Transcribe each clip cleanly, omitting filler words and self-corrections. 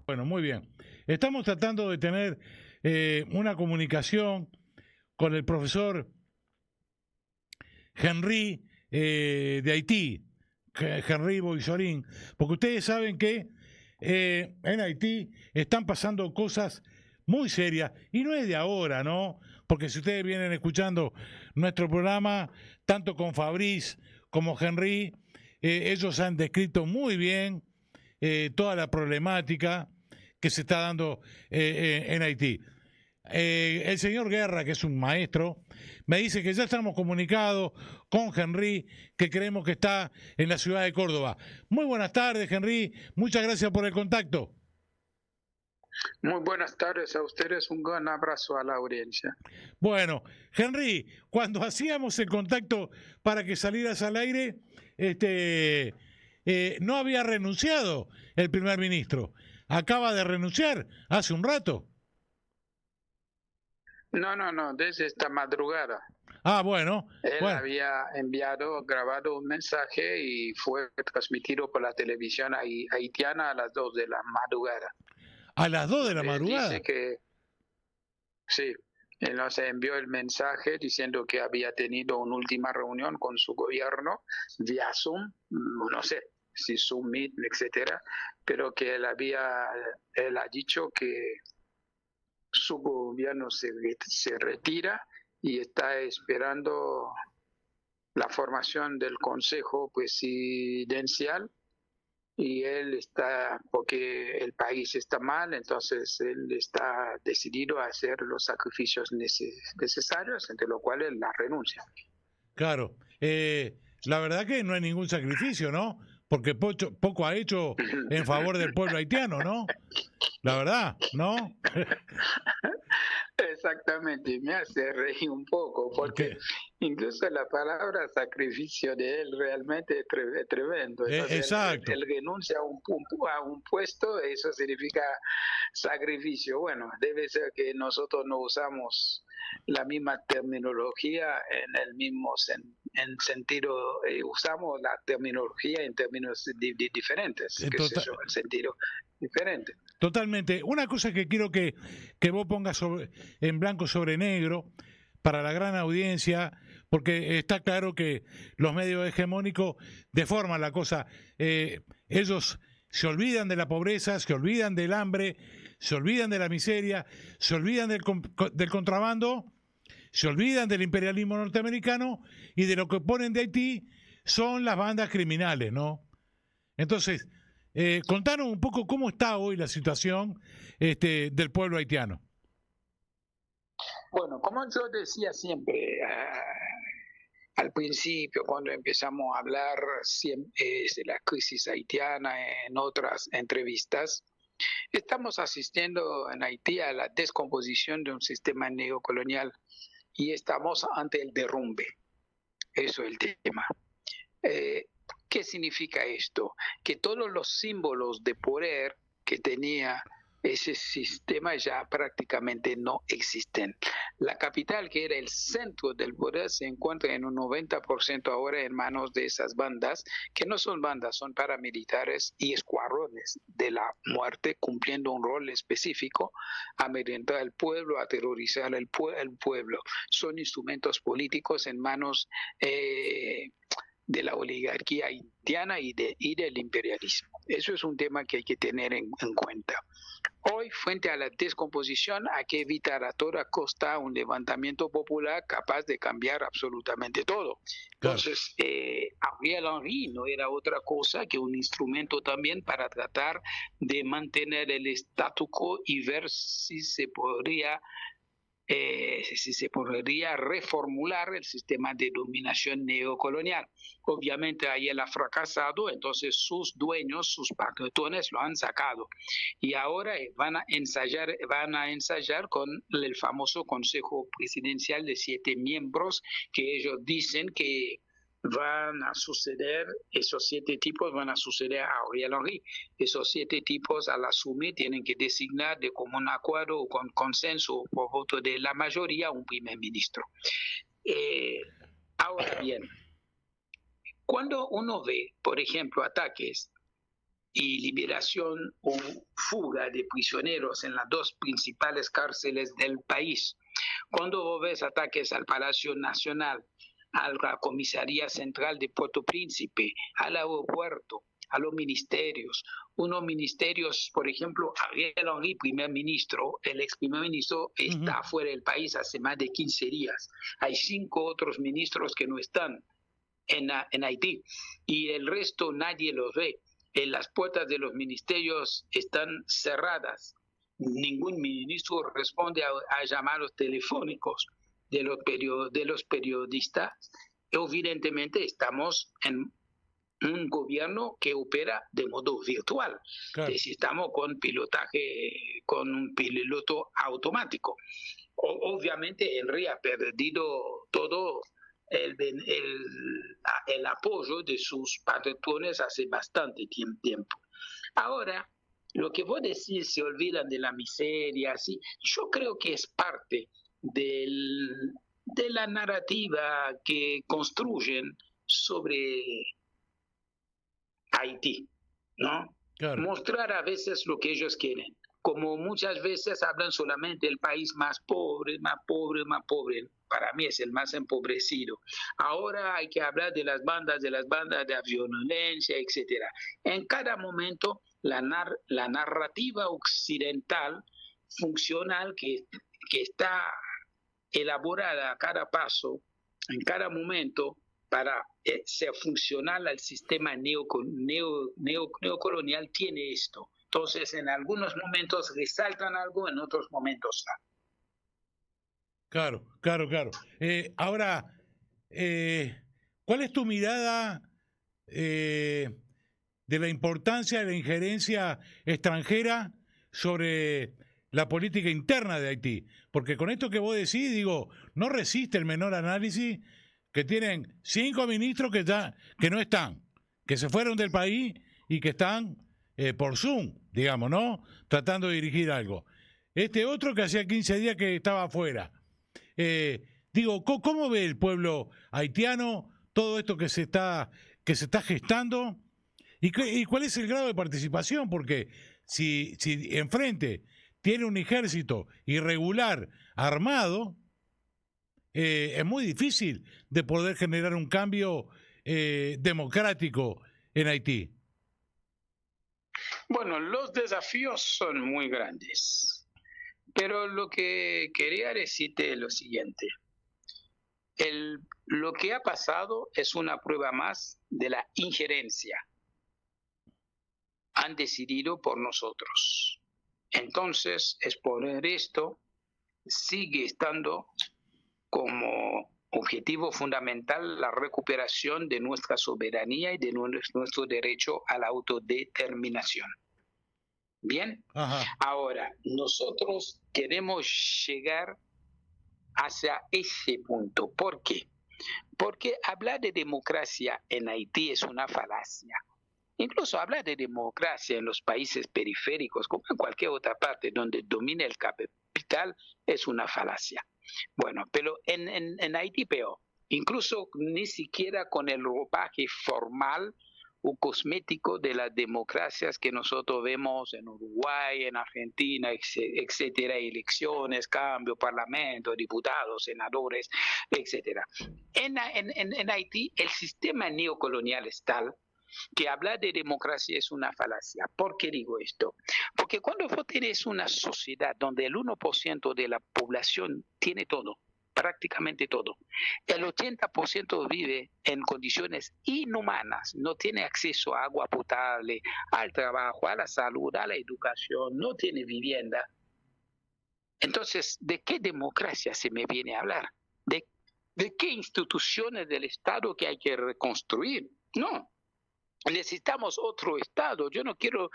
Bueno, muy bien. Estamos tratando de tener una comunicación con el profesor Henry de Haití, Henry Boisorín, porque ustedes saben que en Haití están pasando cosas muy serias, y no es de ahora, ¿no? Porque si ustedes vienen escuchando nuestro programa, tanto con Fabrice como Henry, ellos han descrito muy bien toda la problemática que se está dando en Haití. El señor Guerra, que es un maestro, me dice que ya estamos comunicados con Henry, que creemos que está en la ciudad de Córdoba. Muy buenas tardes, Henry. Muchas gracias por el contacto. Muy buenas tardes a ustedes, un gran abrazo a la audiencia. Bueno, Henry, cuando hacíamos el contacto para que salieras al aire, no había renunciado el primer ministro. Acaba de renunciar hace un rato. No, desde esta madrugada. Ah, bueno, Él bueno. había grabado un mensaje y fue transmitido por la televisión haitiana a las 2 de la madrugada. A las 2 de la Él madrugada. dice que, sí, él nos envió el mensaje diciendo que había tenido una última reunión con su gobierno vía Zoom, no sé si Zoom Meet, etcétera, pero que él ha dicho que su gobierno se retira y está esperando la formación del Consejo Presidencial, y él está, porque el país está mal, entonces él está decidido a hacer los sacrificios necesarios, entre lo cual él la renuncia. Claro. La verdad que no hay ningún sacrificio, ¿no? Porque poco ha hecho en favor del pueblo haitiano, ¿no? La verdad, ¿no? Exactamente, me hace reír un poco, porque ¿Qué? incluso la palabra sacrificio de él realmente es tremendo. Entonces Exacto. él renuncia a un puesto, eso significa sacrificio. Bueno, debe ser que nosotros no usamos la misma terminología en el mismo en sentido, usamos la terminología en términos diferentes, qué sé Tota- yo, en sentido diferente. Totalmente. Una cosa que quiero que vos pongas en blanco sobre negro para la gran audiencia, porque está claro que los medios hegemónicos deforman la cosa. Ellos se olvidan de la pobreza, se olvidan del hambre, se olvidan de la miseria, se olvidan del contrabando, se olvidan del imperialismo norteamericano, y de lo que ponen de Haití son las bandas criminales, ¿no? Entonces, contanos un poco cómo está hoy la situación del pueblo haitiano. Bueno, como yo decía siempre al principio, cuando empezamos a hablar de la crisis haitiana en otras entrevistas, estamos asistiendo en Haití a la descomposición de un sistema neocolonial y estamos ante el derrumbe. Eso es el tema. ¿Qué significa esto? Que todos los símbolos de poder que tenía ese sistema ya prácticamente no existen. La capital, que era el centro del poder, se encuentra en un 90% ahora en manos de esas bandas, que no son bandas, son paramilitares y escuadrones de la muerte, cumpliendo un rol específico, amedrentar al pueblo, aterrorizar al pueblo. Son instrumentos políticos en manos de la oligarquía haitiana y del imperialismo. Eso es un tema que hay que tener en cuenta. Hoy, frente a la descomposición, hay que evitar a toda costa un levantamiento popular capaz de cambiar absolutamente todo. Claro. Entonces, Ariel Henry no era otra cosa que un instrumento también para tratar de mantener el statu quo y ver si se podría reformular el sistema de dominación neocolonial. Obviamente ahí él ha fracasado, entonces sus dueños, sus patriones lo han sacado. Y ahora van a ensayar con el famoso Consejo Presidencial de 7 miembros que ellos dicen que van a suceder, esos 7 tipos van a suceder a Ariel Henry. Esos 7 tipos al asumir tienen que designar de común acuerdo o con consenso o por voto de la mayoría un primer ministro. Ahora bien, cuando uno ve, por ejemplo, ataques y liberación o fuga de prisioneros en las dos principales cárceles del país. Cuando vos ves ataques al Palacio Nacional, a la Comisaría Central de Puerto Príncipe, al aeropuerto, a los ministerios, unos ministerios, por ejemplo, Ariel Henry, primer ministro, el ex primer ministro está fuera del país hace más de 15 días. Hay 5 otros ministros que no están en Haití y el resto nadie los ve. Las puertas de los ministerios están cerradas. Ningún ministro responde a llamados telefónicos de los periodistas. Evidentemente estamos en un gobierno que opera de modo virtual. Claro. Estamos con pilotaje, con un piloto automático. Obviamente Henry ha perdido todo el apoyo de sus patrones hace bastante tiempo. Ahora, lo que vos decís, se olvidan de la miseria, ¿sí? Yo creo que es parte de la narrativa que construyen sobre Haití, ¿no? Claro. Mostrar a veces lo que ellos quieren. Como muchas veces hablan solamente del país más pobre, más pobre, más pobre. Para mí es el más empobrecido. Ahora hay que hablar de las bandas de violencia, etc. En cada momento, la narrativa occidental funcional que está elaborada a cada paso, en cada momento, para ser funcional al sistema neocolonial, tiene esto. Entonces, en algunos momentos resaltan algo, en otros momentos no. Claro. Ahora, ¿cuál es tu mirada de la importancia de la injerencia extranjera sobre la política interna de Haití? Porque con esto que vos decís, digo, no resiste el menor análisis que tienen 5 ministros que no están, que se fueron del país y que están por Zoom, digamos, ¿no? Tratando de dirigir algo. Este otro que hacía 15 días que estaba afuera. Digo, ¿cómo ve el pueblo haitiano todo esto que se está gestando? ¿Y cuál es el grado de participación? Porque si enfrente tiene un ejército irregular armado, es muy difícil de poder generar un cambio democrático en Haití. Bueno, los desafíos son muy grandes, pero lo que quería decirte es lo siguiente. Lo que ha pasado es una prueba más de la injerencia. Han decidido por nosotros. Entonces, exponer esto sigue estando como objetivo fundamental la recuperación de nuestra soberanía y de nuestro derecho a la autodeterminación. Bien, ahora nosotros queremos llegar hacia ese punto. ¿Por qué? Porque hablar de democracia en Haití es una falacia. Incluso hablar de democracia en los países periféricos, como en cualquier otra parte donde domina el capital, es una falacia. Bueno, pero en Haití peor. Incluso ni siquiera con el ropaje formal o cosmético de las democracias que nosotros vemos en Uruguay, en Argentina, etcétera, elecciones, cambio, parlamento, diputados, senadores, etcétera. En Haití el sistema neocolonial es tal que hablar de democracia es una falacia. ¿Por qué digo esto? Porque cuando vos tenés una sociedad donde el 1% de la población tiene todo, prácticamente todo, el 80% vive en condiciones inhumanas, no tiene acceso a agua potable, al trabajo, a la salud, a la educación, no tiene vivienda. Entonces, ¿de qué democracia se me viene a hablar? ¿De qué instituciones del Estado que hay que reconstruir? No. Necesitamos otro Estado. Yo no quiero,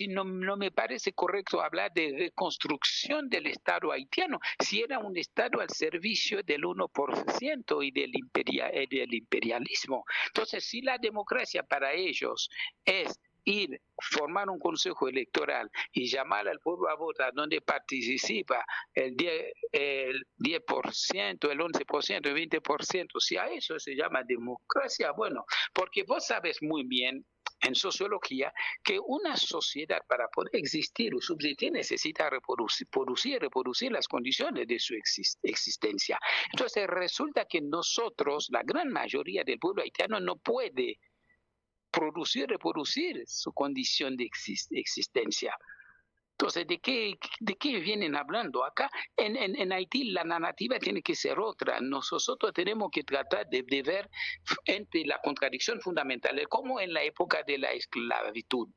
no me parece correcto hablar de reconstrucción del Estado haitiano, si era un Estado al servicio del 1% y del imperialismo. Entonces, si la democracia para ellos es formar un consejo electoral y llamar al pueblo a votar donde participa el 10%, el 11%, el 20%, si a eso se llama democracia, bueno, porque vos sabes muy bien en sociología que una sociedad para poder existir o subsistir necesita reproducir las condiciones de su existencia. Entonces resulta que nosotros, la gran mayoría del pueblo haitiano, no puede reproducir su condición de existencia. Entonces, ¿de qué vienen hablando? Acá en Haití la narrativa tiene que ser otra. Nosotros tenemos que tratar de ver entre la contradicción fundamental, como en la época de la esclavitud.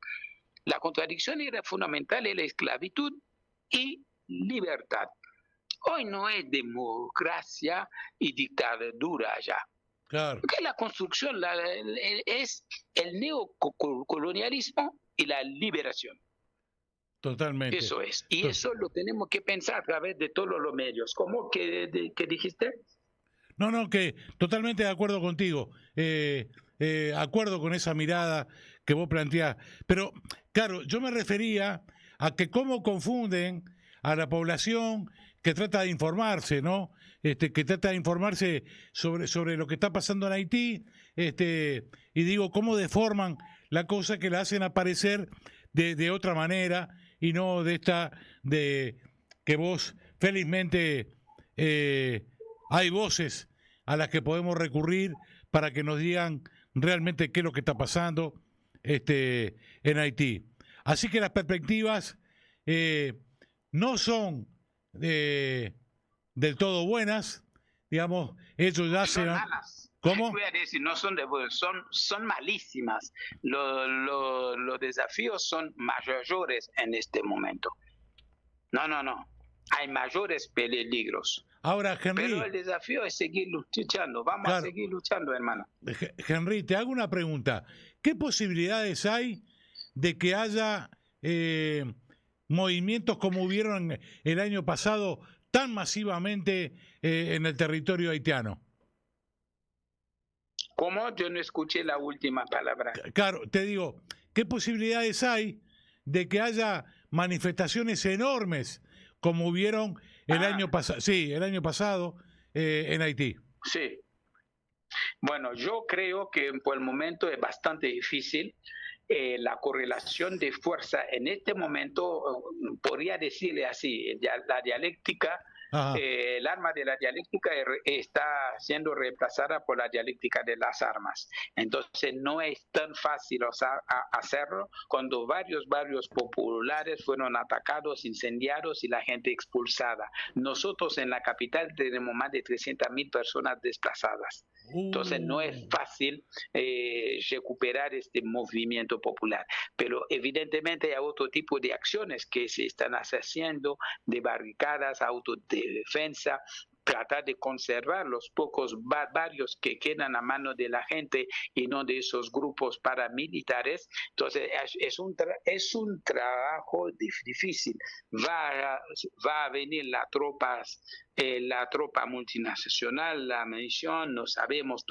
La contradicción era fundamental en la esclavitud y libertad. Hoy no es democracia y dictadura ya. Claro. Porque la construcción es el neocolonialismo y la liberación. Totalmente. Eso es. Y eso lo tenemos que pensar a través de todos los medios. ¿Cómo que dijiste? No, que totalmente de acuerdo contigo. Acuerdo con esa mirada que vos planteás. Pero, claro, yo me refería a que cómo confunden a la población que trata de informarse, ¿no? Que trata de informarse sobre lo que está pasando en Haití, y digo, cómo deforman la cosa, que la hacen aparecer de otra manera y no de esta de que vos felizmente hay voces a las que podemos recurrir para que nos digan realmente qué es lo que está pasando en Haití. Así que las perspectivas no son del todo buenas, digamos, ellos ya se van... ¿Cómo? Voy a decir, no son son malísimas. Los desafíos son mayores en este momento. No. Hay mayores peligros. Ahora, Henry, pero el desafío es seguir luchando. Vamos a seguir luchando, hermano. Henry, te hago una pregunta. ¿Qué posibilidades hay de que haya movimientos como hubieron el año pasado tan masivamente en el territorio haitiano? ¿Cómo? Yo no escuché la última palabra. Claro, te digo, ¿qué posibilidades hay de que haya manifestaciones enormes como hubieron el año pasado? Sí, el año pasado en Haití. Sí. Bueno, yo creo que por el momento es bastante difícil. La correlación de fuerza en este momento, podría decirle así, la dialéctica, el arma de la dialéctica está siendo reemplazada por la dialéctica de las armas. Entonces no es tan fácil hacerlo cuando varios barrios populares fueron atacados, incendiados y la gente expulsada. Nosotros en la capital tenemos más de 300,000 personas desplazadas. Entonces no es fácil recuperar este movimiento popular, pero evidentemente hay otro tipo de acciones que se están haciendo, de barricadas, autodefensa, tratar de conservar los pocos barrios que quedan a mano de la gente y no de esos grupos paramilitares. Entonces es un trabajo difícil. Va a venir la tropa multinacional, la misión, no sabemos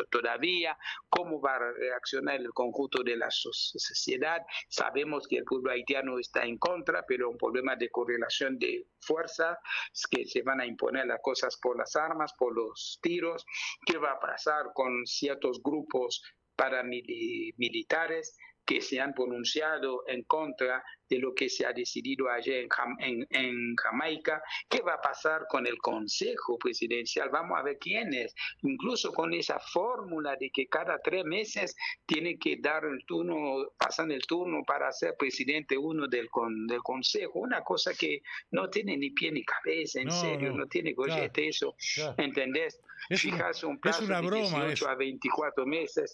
todavía cómo va a reaccionar el conjunto de la sociedad. Sabemos que el pueblo haitiano está en contra, pero un problema de correlación de fuerza, es que se van a imponer las cosas por las armas, por los tiros. ¿Qué va a pasar con ciertos grupos paramilitares que se han pronunciado en contra de lo que se ha decidido ayer en Jamaica? ¿Qué va a pasar con el Consejo Presidencial? Vamos a ver quiénes, incluso con esa fórmula de que cada 3 meses tiene que dar el turno, pasan el turno para ser presidente uno del Consejo, una cosa que no tiene ni pie ni cabeza, en serio, no tiene gollete eso, ¿entendés? Fijarse un plazo de 18 a 24 meses,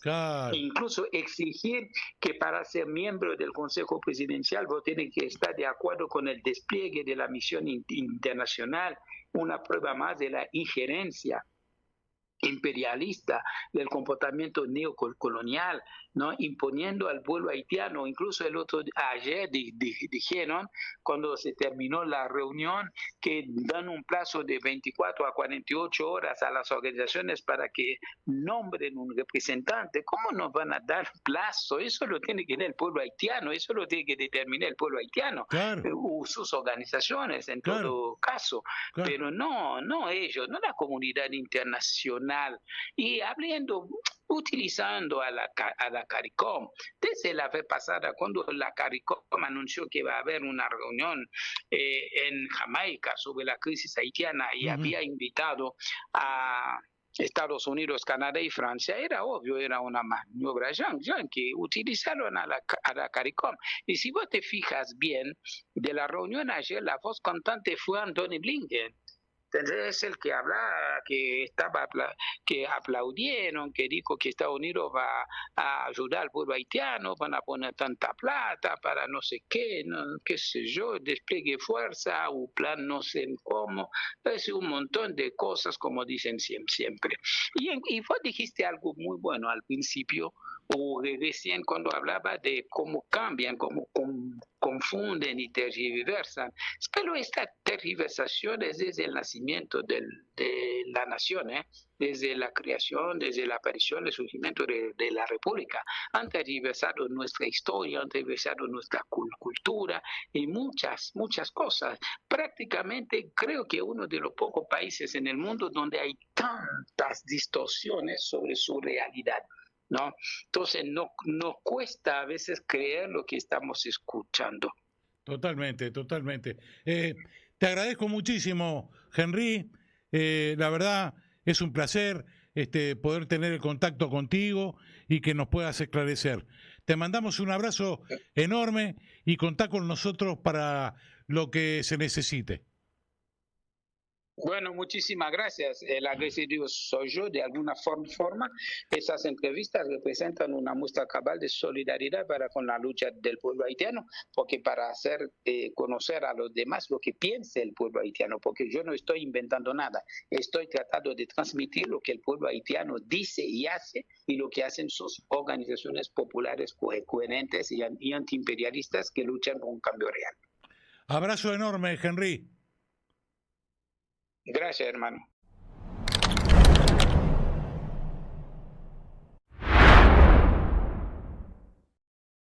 incluso exigir que para ser miembro del Consejo Presidencial vos tenés que estar de acuerdo con el despliegue de la misión internacional, una prueba más de la injerencia imperialista del comportamiento neocolonial, ¿no? Imponiendo al pueblo haitiano. Incluso ayer dijeron, cuando se terminó la reunión, que dan un plazo de 24 a 48 horas a las organizaciones para que nombren un representante. ¿Cómo nos van a dar plazo? Eso lo tiene que dar el pueblo haitiano, eso lo tiene que determinar el pueblo haitiano, o sus organizaciones en todo caso, pero no ellos, no la comunidad internacional. Y hablando, utilizando a la CARICOM. Desde la vez pasada, cuando la CARICOM anunció que iba a haber una reunión en Jamaica sobre la crisis haitiana y había invitado a Estados Unidos, Canadá y Francia, era obvio, era una maniobra yankee, utilizaron a la CARICOM. Y si vos te fijas bien, de la reunión ayer, la voz cantante fue Anthony Blinken. Entonces es el que habla, que aplaudieron, que dijo que Estados Unidos va a ayudar al pueblo haitiano, van a poner tanta plata para no sé qué, no, qué sé yo, despliegue fuerza, un plan no sé cómo, es un montón de cosas como dicen siempre. Y vos dijiste algo muy bueno al principio, o recién cuando hablaba de cómo cambian, cómo confunden y tergiversan. Pero esta tergiversación es desde el nacimiento de la nación, desde la creación, desde la aparición, el surgimiento de la República. Han tergiversado nuestra historia, han tergiversado nuestra cultura y muchas cosas. Prácticamente creo que uno de los pocos países en el mundo donde hay tantas distorsiones sobre su realidad, ¿no? Entonces nos cuesta a veces creer lo que estamos escuchando. Totalmente. Te agradezco muchísimo, Henry. La verdad es un placer poder tener el contacto contigo y que nos puedas esclarecer. Te mandamos un abrazo enorme y contá con nosotros para lo que se necesite. Bueno, muchísimas gracias. El agradecido soy yo de alguna forma. Esas entrevistas representan una muestra cabal de solidaridad para con la lucha del pueblo haitiano, porque para hacer conocer a los demás lo que piensa el pueblo haitiano, porque yo no estoy inventando nada, estoy tratando de transmitir lo que el pueblo haitiano dice y hace y lo que hacen sus organizaciones populares coherentes y antiimperialistas que luchan por un cambio real. Abrazo enorme, Henry. Gracias, hermano.